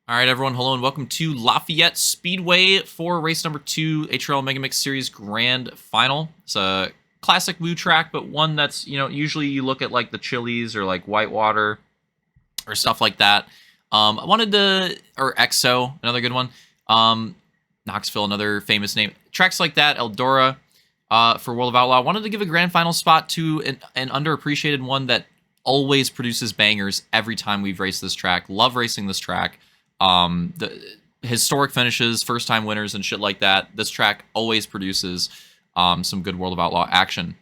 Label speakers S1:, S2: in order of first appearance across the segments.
S1: All right, everyone. Hello and welcome to Lafayette Speedway for race number 2, HRL MegaMix Series Grand Final. It's a classic Woo track, but one that's, usually you look at like the Chili's or like Whitewater or stuff like that. I wanted to, or EXO, another good one. Knoxville, another famous name. Tracks like that, Eldora for World of Outlaw. I wanted to give a Grand Final spot to an underappreciated one that always produces bangers every time we've raced this track. Love racing this track. The historic finishes, first time winners and shit like that. This track always produces some good World of Outlaw action,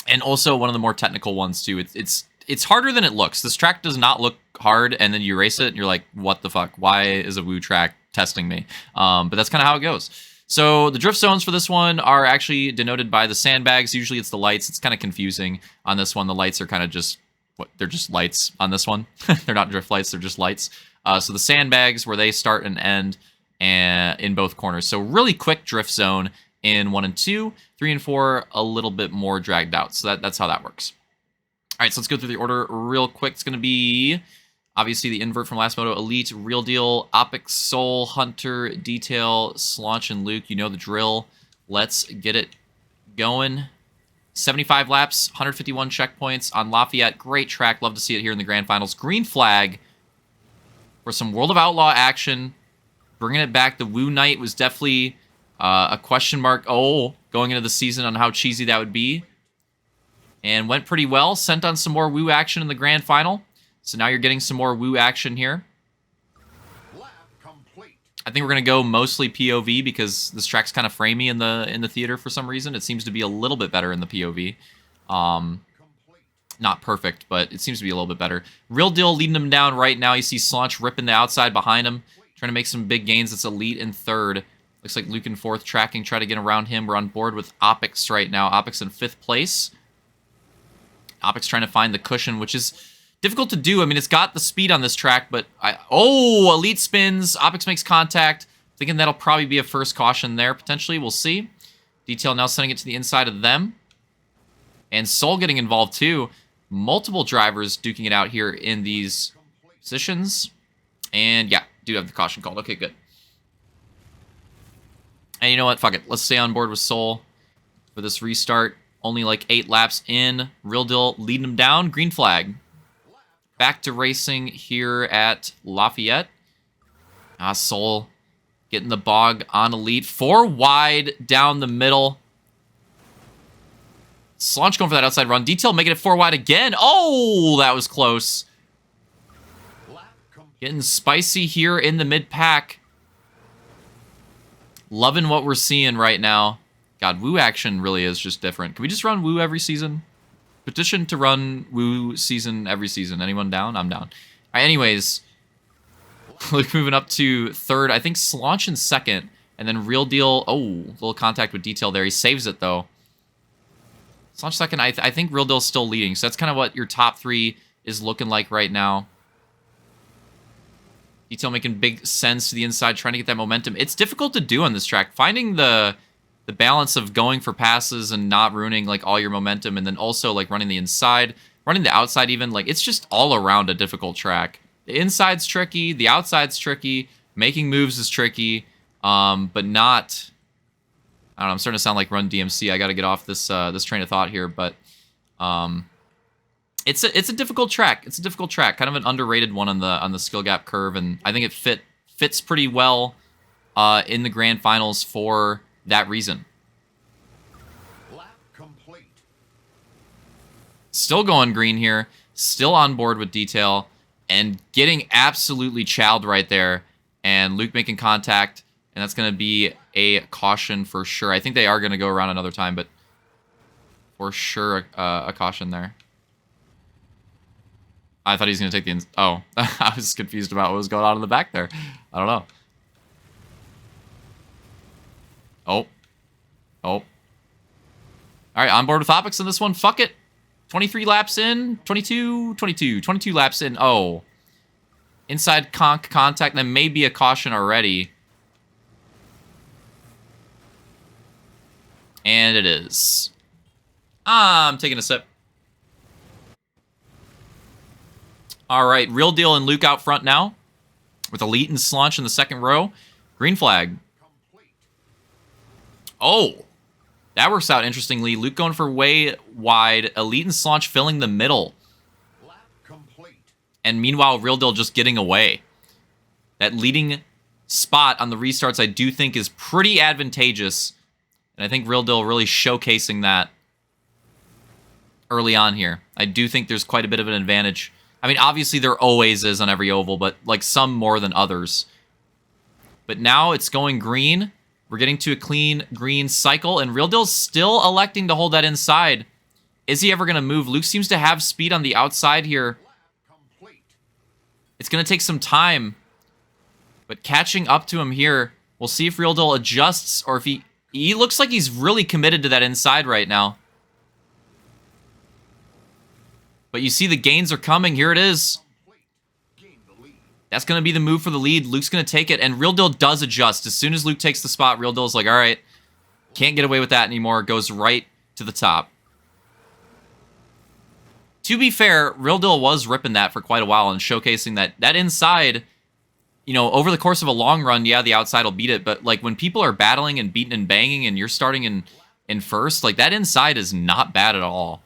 S1: and also one of the more technical ones too. It's harder than it looks. This track does not look hard, and then you race it and you're like, what the fuck? Why is a Woo track testing me? But that's kind of how it goes. So the drift zones for this one are actually denoted by the sandbags. Usually it's the lights. It's kind of confusing on this one. The lights are kind of just they're just lights on this one. They're not drift lights. They're just lights. So the sandbags where they start and end in both corners. So really quick drift zone in 1 and 2, 3 and 4, a little bit more dragged out. So that's how that works. All right, so let's go through the order real quick. It's going to be obviously the invert from Last Moto, Elite, Real Deal, Opix, Soul, Hunter, Detail, Slaunch, and Luke. You know the drill. Let's get it going. 75 laps, 151 checkpoints on Lafayette. Great track. Love to see it here in the Grand Finals. Green flag for some World of Outlaw action. Bringing it back. The Woo Night was definitely a question mark. Going into the season on how cheesy that would be. And went pretty well. Sent on some more Woo action in the Grand Final. So now you're getting some more Woo action here. I think we're going to go mostly POV because this track's kind of framey in the theater for some reason. It seems to be a little bit better in the POV. Not perfect, but it seems to be a little bit better. Real Deal leading him down right now. You see Slaunch ripping the outside behind him, trying to make some big gains. It's Elite in third. Looks like Luke in fourth, tracking, try to get around him. We're on board with Opix right now. Opix in fifth place. Opix trying to find the cushion, which is difficult to do. I mean, it's got the speed on this track, but Elite spins. Opix makes contact. Thinking that'll probably be a first caution there, potentially. We'll see. Detail now sending it to the inside of them. And Soul getting involved, too. Multiple drivers duking it out here in these positions. And, yeah, do have the caution called. Okay, good. And you know what? Fuck it. Let's stay on board with Soul for this restart. Only like 8 laps in. Real Deal leading him down. Green flag. Back to racing here at Lafayette. Soul getting the bog on Elite. 4 wide down the middle. Slaunch going for that outside run. Detail making it 4 wide again. Oh, that was close. Getting spicy here in the mid-pack. Loving what we're seeing right now. God, Woo action really is just different. Can we just run Woo every season? Petition to run Woo season every season. Anyone down? I'm down. All right, anyways, Luke moving up to third. I think Slaunch in second. And then Real Deal. Oh, little contact with Detail there. He saves it, though. Slaunch second. I think Real Deal's still leading. So that's kind of what your top 3 is looking like right now. Detail making big sense to the inside, trying to get that momentum. It's difficult to do on this track. Finding the balance of going for passes and not ruining like all your momentum, and then also like running the inside, running the outside even. Like, it's just all around a difficult track. The inside's tricky. The outside's tricky. Making moves is tricky. But not... I don't know, I'm starting to sound like Run DMC. I got to get off this this train of thought here, but it's a difficult track. It's a difficult track, kind of an underrated one on the skill gap curve, and I think it fits pretty well in the Grand Finals for that reason. Still going green here, still on board with Detail, and getting absolutely chowed right there, and Luke making contact. And that's going to be a caution for sure. I think they are going to go around another time, but for sure a caution there. I thought he was going to take the... Oh, I was confused about what was going on in the back there. I don't know. Oh. All right, on board with Opix in this one. Fuck it. 23 laps in. 22 laps in. Oh. Inside contact. Then maybe a caution already. And it is. I'm taking a sip. All right, Real Deal and Luke out front now. with Elite and Slaunch in the second row. Green flag. Oh, that works out interestingly. Luke going for way wide. Elite and Slaunch filling the middle. And meanwhile, Real Deal just getting away. That leading spot on the restarts I do think is pretty advantageous. And I think Real Deal really showcasing that early on here. I do think there's quite a bit of an advantage. I mean, obviously there always is on every oval, but like some more than others. But now it's going green. We're getting to a clean green cycle, and Real Deal's still electing to hold that inside. Is he ever going to move? Luke seems to have speed on the outside here. It's going to take some time, but catching up to him here, we'll see if Real Deal adjusts, or if he looks like he's really committed to that inside right now. But you see the gains are coming. Here it is. That's going to be the move for the lead. Luke's going to take it, and Real Deal does adjust. As soon as Luke takes the spot, Real Deal's like, all right, can't get away with that anymore. Goes right to the top. To be fair, Real Deal was ripping that for quite a while and showcasing that inside, you know, over the course of a long run, yeah, the outside will beat it. But, like, when people are battling and beating and banging and you're starting in first, like, that inside is not bad at all.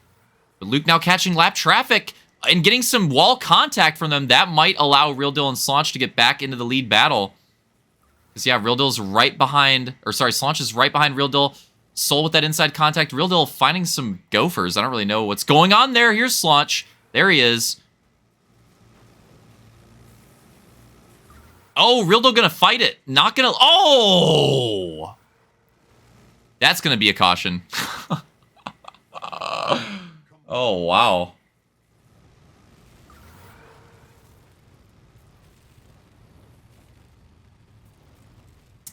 S1: But Luke now catching lap traffic and getting some wall contact from them. That might allow Real Deal and Slaunch to get back into the lead battle. Because, yeah, Real Deal's right behind, or sorry, Slaunch is right behind Real Deal. Soul with that inside contact. Real Deal finding some gophers. I don't really know what's going on there. Here's Slaunch. There he is. Oh, Real Deal gonna fight it. Not gonna... Oh! That's gonna be a caution. Oh, wow.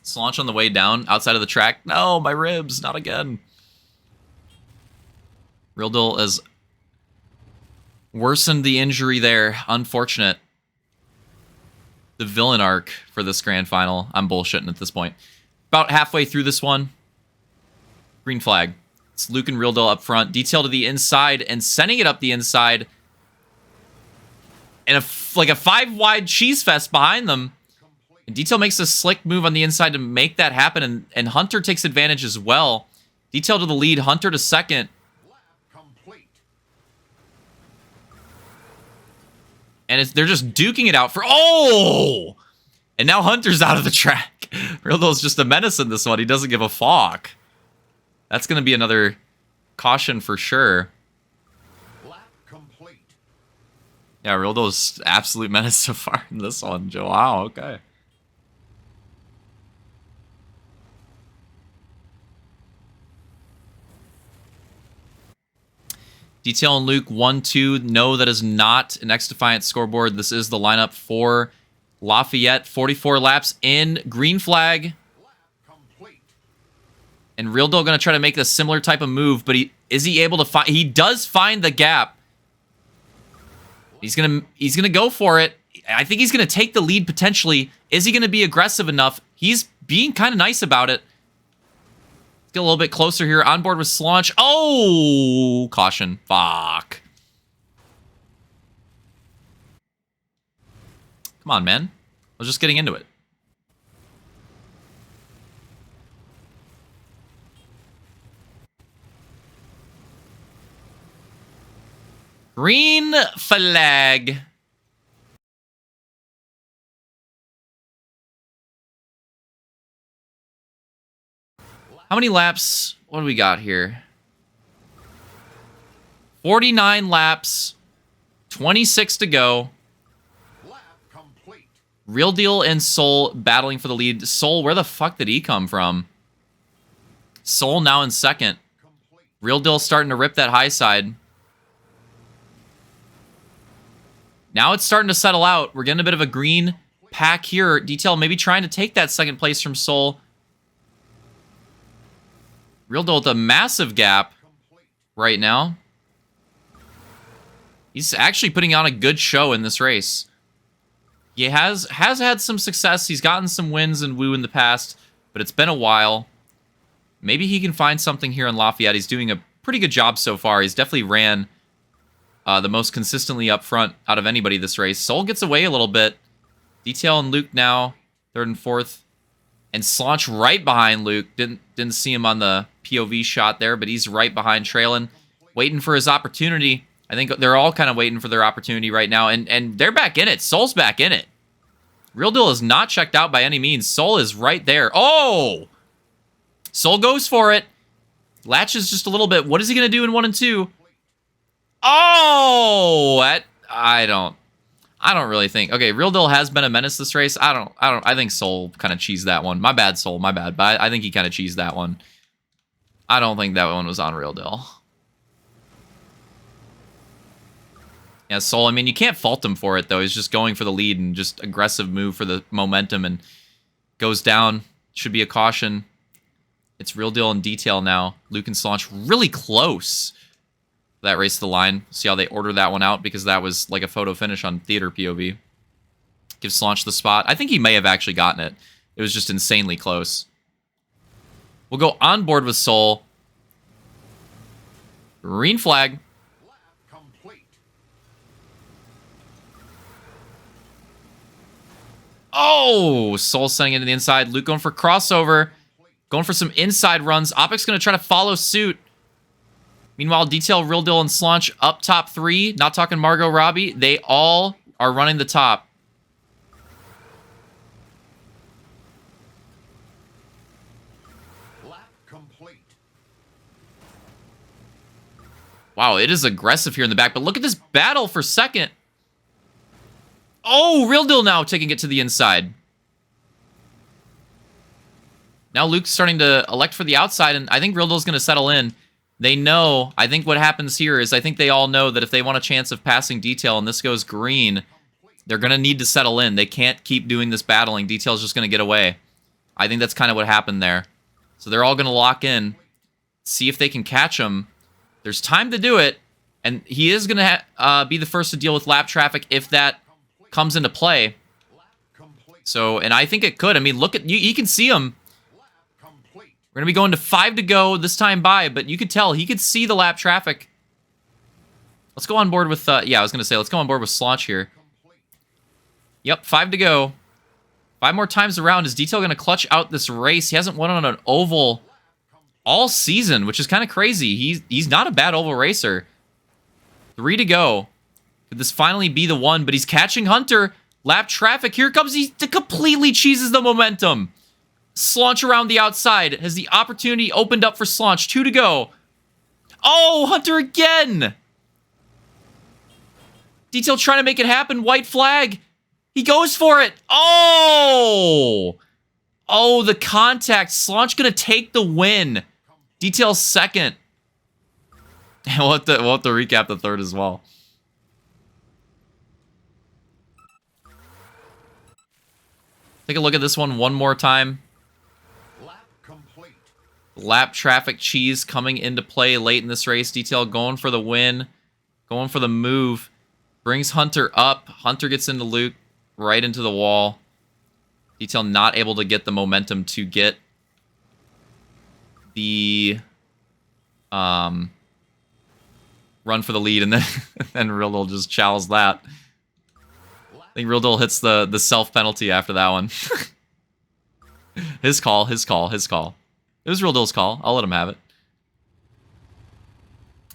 S1: Slaunch on the way down, outside of the track. No, my ribs, not again. Real Deal has worsened the injury there. Unfortunate. The villain arc for this grand final. I'm bullshitting at this point. About halfway through this one. Green flag. It's Luke and Real Deal up front. Detail to the inside and sending it up the inside. And like a 5-wide cheese fest behind them. And Detail makes a slick move on the inside to make that happen, and Hunter takes advantage as well. Detail to the lead, Hunter to second. And they're just duking it out for... Oh! And now Hunter's out of the track. Real Deal's just a menace in this one. He doesn't give a fuck. That's going to be another caution for sure. Yeah, Real Deal's absolute menace so far in this one. Wow, okay. Detail and Luke 1-2. No, that is not an X-Defiant scoreboard. This is the lineup for Lafayette. 44 laps in. Green flag. And Real Deal going to try to make a similar type of move, but is he able to find... He does find the gap. He's gonna go for it. I think he's going to take the lead potentially. Is he going to be aggressive enough? He's being kind of nice about it. Get a little bit closer here. On board with Slaunch. Oh! Caution. Fuck. Come on, man. I was just getting into it. Green flag. How many laps? What do we got here? 49 laps. 26 to go. Real Deal and Soul battling for the lead. Soul, where the fuck did he come from? Soul now in second. Real Deal starting to rip that high side. Now it's starting to settle out. We're getting a bit of a green pack here. Detail maybe trying to take that second place from Soul. Real Deal with a massive gap right now. He's actually putting on a good show in this race. He has had some success. He's gotten some wins in Woo in the past, but it's been a while. Maybe he can find something here in Lafayette. He's doing a pretty good job so far. He's definitely ran the most consistently up front out of anybody this race. Soul gets away a little bit. Detail and Luke now, 3rd and 4th. And Slaunch right behind Luke. Didn't see him on the POV shot there, but he's right behind, trailing, waiting for his opportunity. I think they're all kind of waiting for their opportunity right now, and they're back in it. Soul's back in it. Real Deal is not checked out by any means. Soul is right there. Oh! Soul goes for it. Latches just a little bit. What is he going to do in 1 and 2? Oh! I don't really think. Okay, Real Deal has been a menace this race. I think Soul kind of cheesed that one. My bad, Soul. My bad. But I think he kind of cheesed that one. I don't think that one was on Real Deal. Yeah, Soul, I mean, you can't fault him for it, though. He's just going for the lead and just aggressive move for the momentum and goes down. Should be a caution. It's Real Deal and Detail now. Luke and Slaunch really close. That race to the line. See how they order that one out, because that was like a photo finish on Theater POV. Gives Slaunch the spot. I think he may have actually gotten it. It was just insanely close. We'll go on board with Soul. Green flag. Oh, Soul sending it to the inside. Luke going for crossover. Going for some inside runs. Opic's going to try to follow suit. Meanwhile, Detail, Real Deal, and Slaunch up top 3. Not talking Margot Robbie. They all are running the top.
S2: Lap complete.
S1: Wow, it is aggressive here in the back. But look at this battle for second. Oh, Real Deal now taking it to the inside. Now Luke's starting to elect for the outside, and I think Real Deal's going to settle in. They know, I think what happens here is I think they all know that if they want a chance of passing Detail and this goes green, they're going to need to settle in. They can't keep doing this battling. Detail's just going to get away. I think that's kind of what happened there. So they're all going to lock in, see if they can catch him. There's time to do it, and he is going to be the first to deal with lap traffic if that comes into play. So, and I think it could. I mean, look at, you can see him. We're going to be going to 5 to go this time by, but you could tell he could see the lap traffic. Let's go on board with, yeah, I was going to say, let's go on board with Slaunch here. Yep, 5 to go. 5 more times around. Is Detail going to clutch out this race? He hasn't won on an oval all season, which is kind of crazy. He's not a bad oval racer. 3 to go. Could this finally be the one? But he's catching Hunter. Lap traffic. Here comes. He completely cheeses the momentum. Slaunch around the outside. Has the opportunity opened up for Slaunch? 2 to go. Oh, Hunter again. Detail trying to make it happen. White flag. He goes for it. Oh. Oh, the contact. Slaunch going to take the win. Detail second. And we'll have to recap the third as well. Take a look at this one more time. Lap traffic cheese coming into play late in this race. Detail going for the win. Going for the move. Brings Hunter up. Hunter gets into Luke. Right into the wall. Detail not able to get the momentum to get the run for the lead. And then Real Deal just chows that. I think Real Deal hits the self-penalty after that one. His call. It was Real Deal's call. I'll let him have it.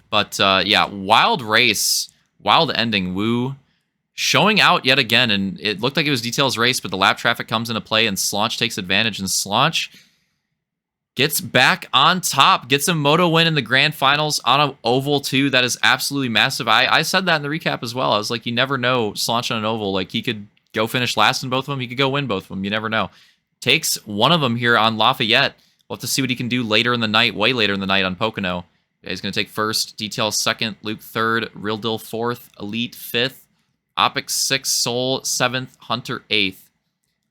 S1: But, yeah, wild race. Wild ending. Woo showing out yet again. And it looked like it was Detail's race, but the lap traffic comes into play, and Slaunch takes advantage. And Slaunch gets back on top. Gets a moto win in the grand finals on an oval, too. That is absolutely massive. I said that in the recap as well. I was like, you never know Slaunch on an oval. Like, he could go finish last in both of them. He could go win both of them. You never know. Takes one of them here on Lafayette. We'll have to see what he can do later in the night, way later in the night on Pocono. Yeah, he's going to take first, Detail second, Luke third, Real Deal fourth, Elite fifth, Opic sixth, Soul 7th, Hunter 8th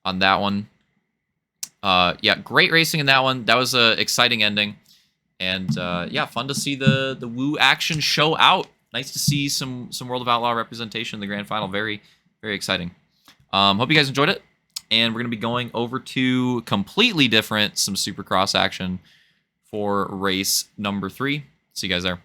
S1: on that one. Yeah, great racing in that one. That was an exciting ending. And yeah, fun to see the Woo action show out. Nice to see some World of Outlaw representation in the grand final. Very, very exciting. Hope you guys enjoyed it. And we're going to be going over to completely different, some Supercross action for race number 3. See you guys there.